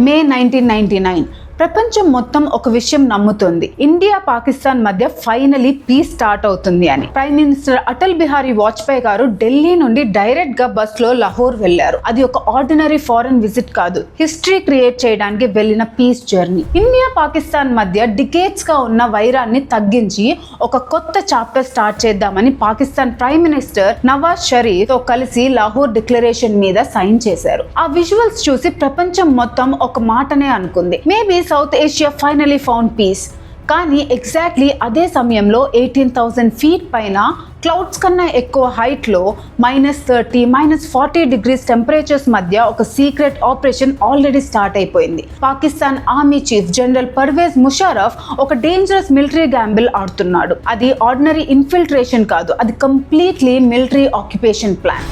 మే 1999 ప్రపంచం మొత్తం ఒక విషయం నమ్ముతుంది. ఇండియా పాకిస్తాన్ మధ్య ఫైనలీ పీస్ స్టార్ట్ అవుతుంది అని. ప్రైమ్ మినిస్టర్ అటల్ బిహారీ వాజ్పేయి గారు ఢిల్లీ నుండి డైరెక్ట్ గా బస్ లో లాహోర్ వెళ్లారు. అది ఒక ఆర్డినరీ ఫారెన్ విజిట్ కాదు, హిస్టరీ క్రియేట్ చేయడానికి వెళ్లిన పీస్ జర్నీ. ఇండియా పాకిస్తాన్ మధ్య డికేట్స్ గా ఉన్న వైరాన్ని తగ్గించి ఒక కొత్త చాప్టర్ స్టార్ట్ చేద్దామని పాకిస్తాన్ ప్రైమ్ మినిస్టర్ నవాజ్ షరీఫ్ తో కలిసి లాహోర్ డిక్లరేషన్ మీద సైన్ చేశారు. ఆ విజువల్స్ చూసి ప్రపంచం మొత్తం ఒక మాటనే అనుకుంది, maybe South Asia finally found peace. కానీ ఎగ్జాక్ట్లీ అదే సమయంలో 18,000 feet పైన క్లౌడ్స్ కన్నా ఎక్కువ హైట్ లో -30, -40 degrees టెంపరేచర్స్ మధ్య ఒక సీక్రెట్ ఆపరేషన్ ఆల్రెడీ స్టార్ట్ అయిపోయింది. Pakistan army chief general Parvez Musharraf ఒక డేంజరస్ మిలిటరీ గ్యాంబుల్ ఆడుతున్నాడు. అది ఆర్డినరీ ఇన్ఫిల్ట్రేషన్ కాదు, అది completely military occupation plan.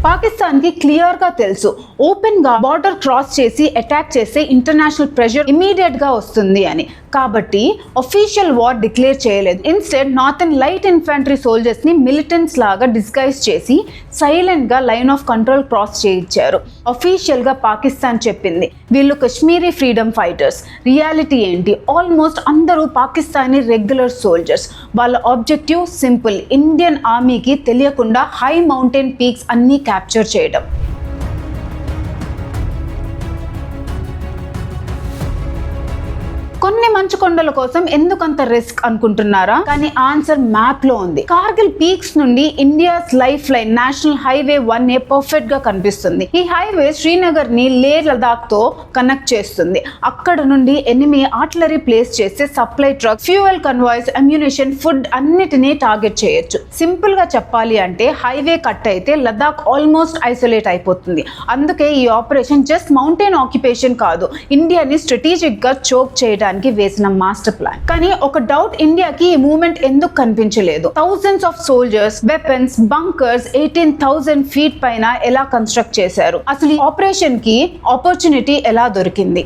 Pakistan కి క్లియర్ గా తెలుసు, ఓపెన్ గా బార్డర్ క్రాస్ చేసి అటాక్ చేస్తే ఇంటర్నేషనల్ ప్రెషర్ ఇమీడియట్ గా వస్తుంది అని. కాబట్టి అఫీషియల్ వార్ డిక్లేర్ చేయలేదు. Instead northern light infantry soldiers ని మిలిటెంట్స్ లాగా డిస్గైజ్ చేసి సైలెంట్ గా లైన్ ఆఫ్ కంట్రోల్ క్రాస్ చేయించారు. అఫీషియల్ గా పాకిస్తాన్ చెప్పింది వీళ్ళు కశ్మీరీ ఫ్రీడమ్ ఫైటర్స్. రియాలిటీ ఏంటి? ఆల్మోస్ట్ అందరూ పాకిస్తానీ రెగ్యులర్ సోల్జర్స్. వాళ్ళ ఆబ్జెక్టివ్ సింపుల్, ఇండియన్ ఆర్మీకి తెలియకుండా హై మౌంటైన్ పీక్స్ అన్ని క్యాప్చర్ చేయడం. కొన్ని మంచు కొండల కోసం ఎందుకంత రిస్క్ అనుకుంటున్నారా? కానీ ఆన్సర్ మ్యాప్ లో ఉంది. కార్గిల్ పీక్స్ నుండి India's life line national highway 1A perfect గా కనిపిస్తుంది. ఈ హైవే శ్రీనగర్ ని లే లదాఖ్ తో కనెక్ట్ చేస్తుంది. అక్కడ నుండి ఎనిమి ఆర్టిలరీ ప్లేస్ చేస్తే supply truck, fuel convoys, ammunition, food అన్నిటినీ టార్గెట్ చేయొచ్చు. సింపుల్ గా చెప్పాలి అంటే హైవే కట్ అయితే లదాఖ్ ఆల్మోస్ట్ ఐసోలేట్ అయిపోతుంది. అందుకే ఈ ఆపరేషన్ జస్ట్ మౌంటైన్ ఆక్యుపేషన్ కాదు, ఇండియాని స్ట్రాటజిక్ గా చోక్ చేయడానికి వేసిన మాస్టర్ ప్లాన్. కానీ ఒక డౌట్, ఇండియాకి ఈ మూవ్మెంట్ ఎందుకు కనిపించలేదు? Thousands of soldiers, weapons, bunkers 18,000 feet పైన ఎలా కన్స్ట్రక్ట్ చేశారు? అసలు ఈ ఆపరేషన్ కి ఆపర్చునిటీ ఎలా దొరికింది?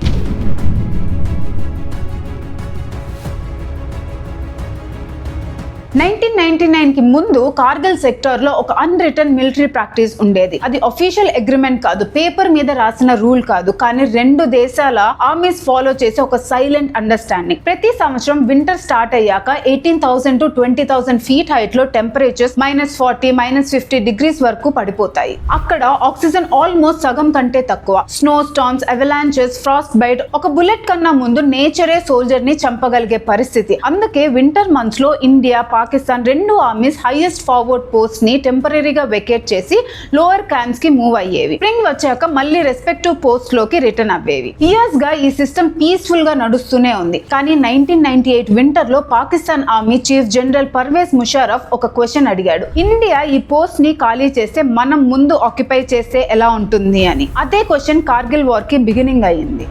1999 కి ముందు కార్గిల్ సెక్టర్ లో ఒక అన్రిటన్ మిలిటరీ ప్రాక్టీస్ ఉండేది. అది అఫీషియల్ అగ్రిమెంట్ కాదు, పేపర్ మీద రాసిన రూల్ కాదు, కానీ రెండు దేశాల ఆర్మీస్ ఫాలో చేసే ఒక సైలెంట్ అండర్స్టాండింగ్. ప్రతి సంవత్సరం వింటర్ స్టార్ట్ అయ్యాక 18,000 to 20,000 feet హైట్ లో టెంపరేచర్స్ -40, -50 degrees వరకు పడిపోతాయి. అక్కడ ఆక్సిజన్ ఆల్మోస్ట్ సగం కంటే తక్కువ. Snow storms, avalanches, Frost byte, ఒక బుల్లెట్ కన్నా ముందు నేచరే సోల్జర్ ని చంపగలిగే పరిస్థితి. అందుకే వింటర్ మంత్స్ లో ఇండియా, పాకిస్తాన్ రెండు ఆర్మీస్ హైయెస్ట్ ఫార్వర్డ్ పోస్ట్ ని టెంపరీగా వెకేట్ చేసి లోవర్ క్యాంప్స్ కి మూవ్ అయ్యేవి. స్ప్రింగ్ వచ్చాక మళ్ళీ రెస్పెక్టివ్ పోస్ట్ లోకి రిటర్న్ అవ్వేవి. ఇయర్స్ గా ఈ సిస్టమ్ పీస్ఫుల్ గా నడుస్తూనే ఉంది. కానీ 1998 వింటర్ లో Pakistan army chief general Parvez Musharraf ఒక క్వశ్చన్ అడిగాడు, ఇండియా ఈ పోస్ట్ ని ఖాళీ చేస్తే మనం ముందు ఆక్యుపై చేస్తే ఎలా ఉంటుంది అని. అదే క్వశ్చన్ కార్గిల్ వార్ కి బిగినింగ్ అయ్యింది.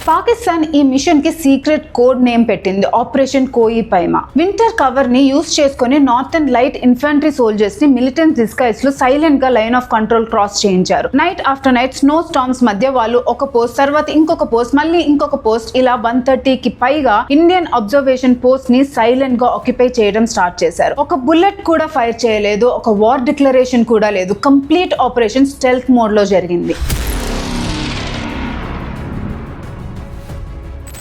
పాకిస్తాన్ ఈ మిషన్ కి సీక్రెట్ కోడ్ నేమ్ పెట్టింది, ఆపరేషన్ కోయి పైమా. వింటర్ కవర్ ని యూస్ చేసుకుని నార్థన్ లైట్ ఇన్ఫంట్రీ సోల్జర్స్ ని మిలిటెంట్ డిస్గైజ్ లో సైలెంట్ గా లైన్ ఆఫ్ కంట్రోల్ క్రాస్ చేయించారు. Night after night snow storms మధ్య వాళ్ళు ఒక పోస్ట్, తర్వాత ఇంకొక పోస్ట్, మళ్ళీ ఇంకొక పోస్ట్, ఇలా 130కి పైగా ఇండియన్ అబ్జర్వేషన్ పోస్ట్ ని సైలెంట్ గా ఆక్యుపై చేయడం స్టార్ట్ చేశారు. ఒక బుల్లెట్ కూడా ఫైర్ చేయలేదు, ఒక వార్ డిక్లరేషన్ కూడా లేదు. కంప్లీట్ ఆపరేషన్ స్టెల్త్ మోడ్ లో జరిగింది.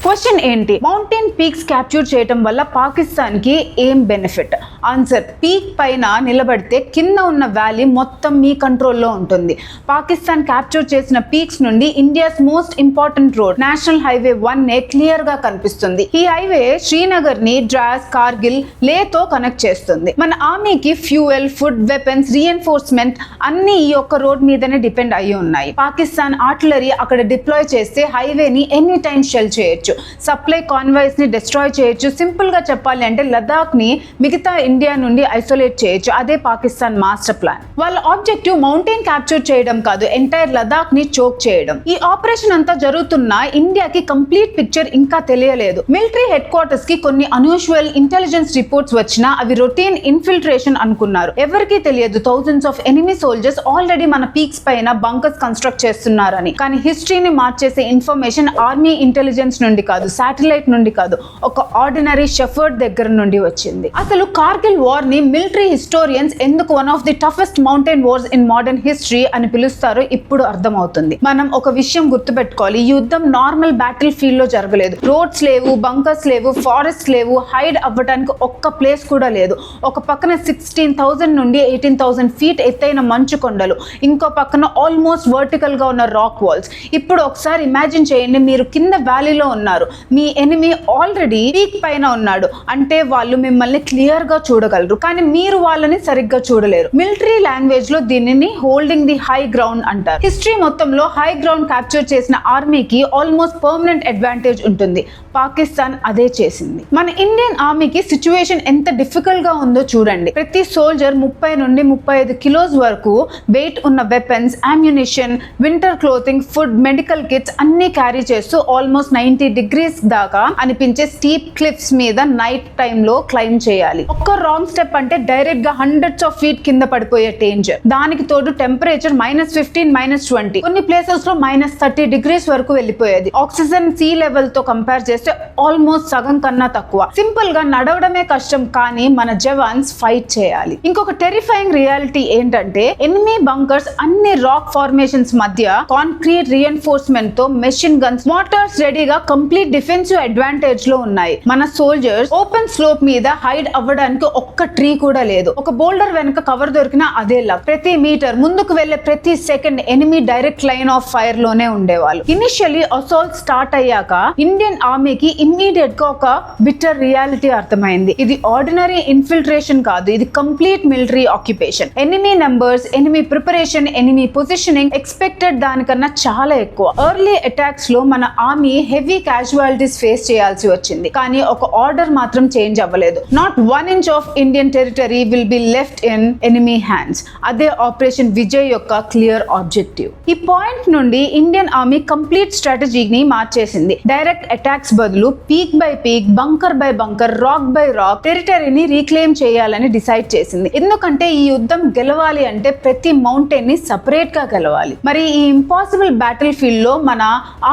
క్వశ్చన్ ఏంటి? మౌంటైన్ పీక్స్ క్యాప్చర్ చేయడం వల్ల పాకిస్తాన్ కి ఏం బెనిఫిట్? ఆన్సర్, పీక్ పైన నిలబడితే కింద ఉన్న వ్యాలీ మొత్తం మీ కంట్రోల్లో ఉంటుంది. పాకిస్తాన్ క్యాప్చర్ చేసిన పీక్స్ నుండి India's most important road national highway 1A clear గా కనిపిస్తుంది. ఈ హైవే శ్రీనగర్ ని డ్రాస్, కార్గిల్, లేతో కనెక్ట్ చేస్తుంది. మన ఆర్మీకి ఫ్యూయల్, ఫుడ్, వెపన్స్, రీఎన్ఫోర్స్మెంట్ అన్ని ఈ ఒక్క రోడ్ మీదనే డిపెండ్ అయ్యి ఉన్నాయి. పాకిస్తాన్ ఆర్టిలరీ అక్కడ డిప్లాయ్ చేస్తే హైవేని ఎనీ టైం షెల్ చేయొచ్చు, సప్లై కాన్వాయ్స్ ని డిస్ట్రాయ్ చేయొచ్చు. సింపుల్ గా చెప్పాలి అంటే లదాఖ్ ని మిగతా ఇండియా నుండి ఐసోలేట్ చేయొచ్చు. అదే పాకిస్తాన్ మాస్టర్ ప్లాన్. వాళ్ళ ఆబ్జెక్టివ్ మౌంటైన్ క్యాప్చర్ చేయడం కాదు, ఎంటైర్ లదాఖ్ ని చోక్ చేయడం. ఈ ఆపరేషన్ అంతా జరుగుతున్నా ఇండియాకి కంప్లీట్ పిక్చర్ ఇంకా తెలియలేదు. మిలిటరీ హెడ్ క్వార్టర్స్ కి కొన్ని అన్యూజువల్ ఇంటెలిజెన్స్ రిపోర్ట్స్ వచ్చినా అవి రొటీన్ ఇన్ఫిల్ట్రేషన్ అనుకున్నారు. ఎవరికీ తెలియదు thousands of enemy soldiers already మన పీక్స్ పైన బంకర్స్ కన్స్ట్రక్ట్ చేస్తున్నారని. కానీ హిస్టరీని మార్చేసే ఇన్ఫర్మేషన్ ఆర్మీ ఇంటెలిజెన్స్ నుండి కాదు, శాటిలైట్ నుండి కాదు, ఒక ఆర్డినరీ షెఫర్డ్ దగ్గర నుండి వచ్చింది. అసలు కార్గిల్ కార్గిల్ వార్ ని మిలిటరీ హిస్టోరియన్స్ ఎందుకు one of the toughest mountain wars in modern history అని పిలుస్తారో ఇప్పుడు అర్థమవుతుంది. మనం ఒక విషయం గుర్తుపెట్టుకోవాలి, ఈ యుద్ధం నార్మల్ బ్యాటిల్ ఫీల్డ్ లో జరగలేదు. రోడ్స్ లేవు, బంకర్స్ లేవు, ఫారెస్ట్ లేవు, హైడ్ అవ్వడానికి ఒక్క ప్లేస్ కూడా లేదు. ఒక పక్కన 16,000 నుండి 18,000 ఫీట్ ఎత్తైన మంచు కొండలు, ఇంకో పక్కన ఆల్మోస్ట్ వర్టికల్ గా ఉన్న రాక్ వాల్స్. ఇప్పుడు ఒకసారి ఇమాజిన్ చేయండి, మీరు కింద వ్యాలీలో ఉన్నారు, మీ ఎనిమీ ఆల్రెడీ పీక్ పైన ఉన్నాడు. అంటే వాళ్ళు మిమ్మల్ని క్లియర్ గా చూడగలరు, కానీ మీరు వాళ్ళని సరిగ్గా చూడలేరు. మిలిటరీ లాంగ్వేజ్ లో దీనిని హోల్డింగ్ ది హై గ్రౌండ్ అంటారు. హిస్టరీ మొత్తంలో హై గ్రౌండ్ క్యాప్చర్ చేసిన ఆర్మీకి ఆల్మోస్ట్ పర్మనెంట్ అడ్వాంటేజ్ ఉంటుంది. పాకిస్తాన్ అదే చేసింది. మన ఇండియన్ ఆర్మీకి సిచ్యువేషన్ ఎంత డిఫికల్ట్ గా ఉందో చూడండి. ప్రతి సోల్జర్ 30 నుండి 35 కిలోస్ వరకు వెయిట్ ఉన్న weapons, ammunition, winter clothing, food, medical kits అన్ని క్యారీ చేస్తూ ఆల్మోస్ట్ 90 డిగ్రీస్ దాకా అనిపించే స్టీప్ క్లిఫ్స్ మీద నైట్ టైమ్ లో క్లైమ్ చేయాలి. ఒక్క రాంగ్ స్టెప్ అంటే డైరెక్ట్ గా హండ్రెడ్స్ ఆఫ్ ఫీట్ కింద పడిపోయే డేంజర్. దానికి తోడు టెంపరేచర్ -15, -20, కొన్ని ప్లేసెస్ లో -30 డిగ్రీస్ వరకు వెళ్ళిపోయేది. ఆక్సిజన్ సీ లెవెల్ తో కంపేర్ చేస్తే ఆల్మోస్ట్ సగం కన్నా తక్కువ. సింపుల్ గా నడవడమే కష్టం, కానీ మన జవాన్స్ ఫైట్ చేయాలి. ఇంకొక టెరిఫైయింగ్ రియాలిటీ ఏంటంటే ఎనిమీ బంకర్స్ అన్ని రాక్ ఫార్మేషన్స్ మధ్య కాంక్రీట్ రీఎన్ఫోర్స్మెంట్ తో మెషిన్ గన్స్, మోటార్స్ రెడీగా కంప్లీట్ డిఫెన్సివ్ అడ్వాంటేజ్ లో ఉన్నాయి. మన సోల్జర్స్ ఓపెన్ స్లోప్ మీద హైడ్ అవ్వడానికి ఒక్క ట్రీ కూడా లేదు. ఒక బోల్డర్ వెనక కవర్ దొరికినా అదే లక్. ప్రతి మీటర్ ముందుకు వెళ్లే ప్రతి second enemy direct line of fire లోనే ఉండేవాళ్ళు. ఇనిషియల్లీ అసాల్ట్ స్టార్ట్ అయ్యాక ఇండియన్ ఆర్మీకి ఇమ్మీడియట్ గా ఒక బిటర్ రియాలిటీ అర్థమైంది. ఇది ఆర్డినరీ ఇన్ఫిల్ట్రేషన్ కాదు, ఇది complete military occupation. Enemy numbers, enemy preparation, enemy positioning expected దానికన్నా చాలా ఎక్కువ. ఎర్లీ అటాక్స్ లో మన ఆర్మీ హెవీ క్యాజువాలిటీస్ ఫేస్ చేయాల్సి వచ్చింది, కానీ ఒక ఆర్డర్ మాత్రం చేంజ్ అవ్వలేదు. Not 1 inch of Indian territory will be left in enemy hands. అదే ఆపరేషన్ విజయ్ యొక్క క్లియర్ ఆబ్జెక్టివ్. ఈ పాయింట్ నుండి ఇండియన్ ఆర్మీ కంప్లీట్ స్ట్రాటజీని మార్చేసింది. డైరెక్ట్ అటాక్స్ బదులు peak by peak, bunker by bunker, rock by rock టెరిటరీని రీక్లెయిమ్ చేయాలని డిసైడ్ చేసింది. ఎందుకంటే ఈ యుద్ధం గెలవాలి అంటే ప్రతి మౌంటైన్ ని సపరేట్ గా గెలవాలి. మరి ఈ ఇంపాసిబుల్ బ్యాటిల్ ఫీల్డ్ లో మన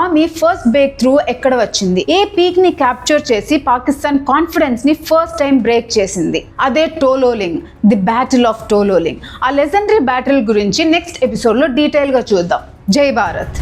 ఆర్మీ ఫస్ట్ బ్రేక్ త్రూ ఎక్కడ వచ్చింది? ఏ పీక్ ని క్యాప్చర్ చేసి పాకిస్తాన్ కాన్ఫిడెన్స్ ని ఫస్ట్ టైం బ్రేక్ చేసింది? అదే Tololing, the battle of Tololing. ఆ లెజెండరీ బ్యాటిల్ గురించి నెక్స్ట్ ఎపిసోడ్ లో డీటెయిల్ గా చూద్దాం. జై భారత్.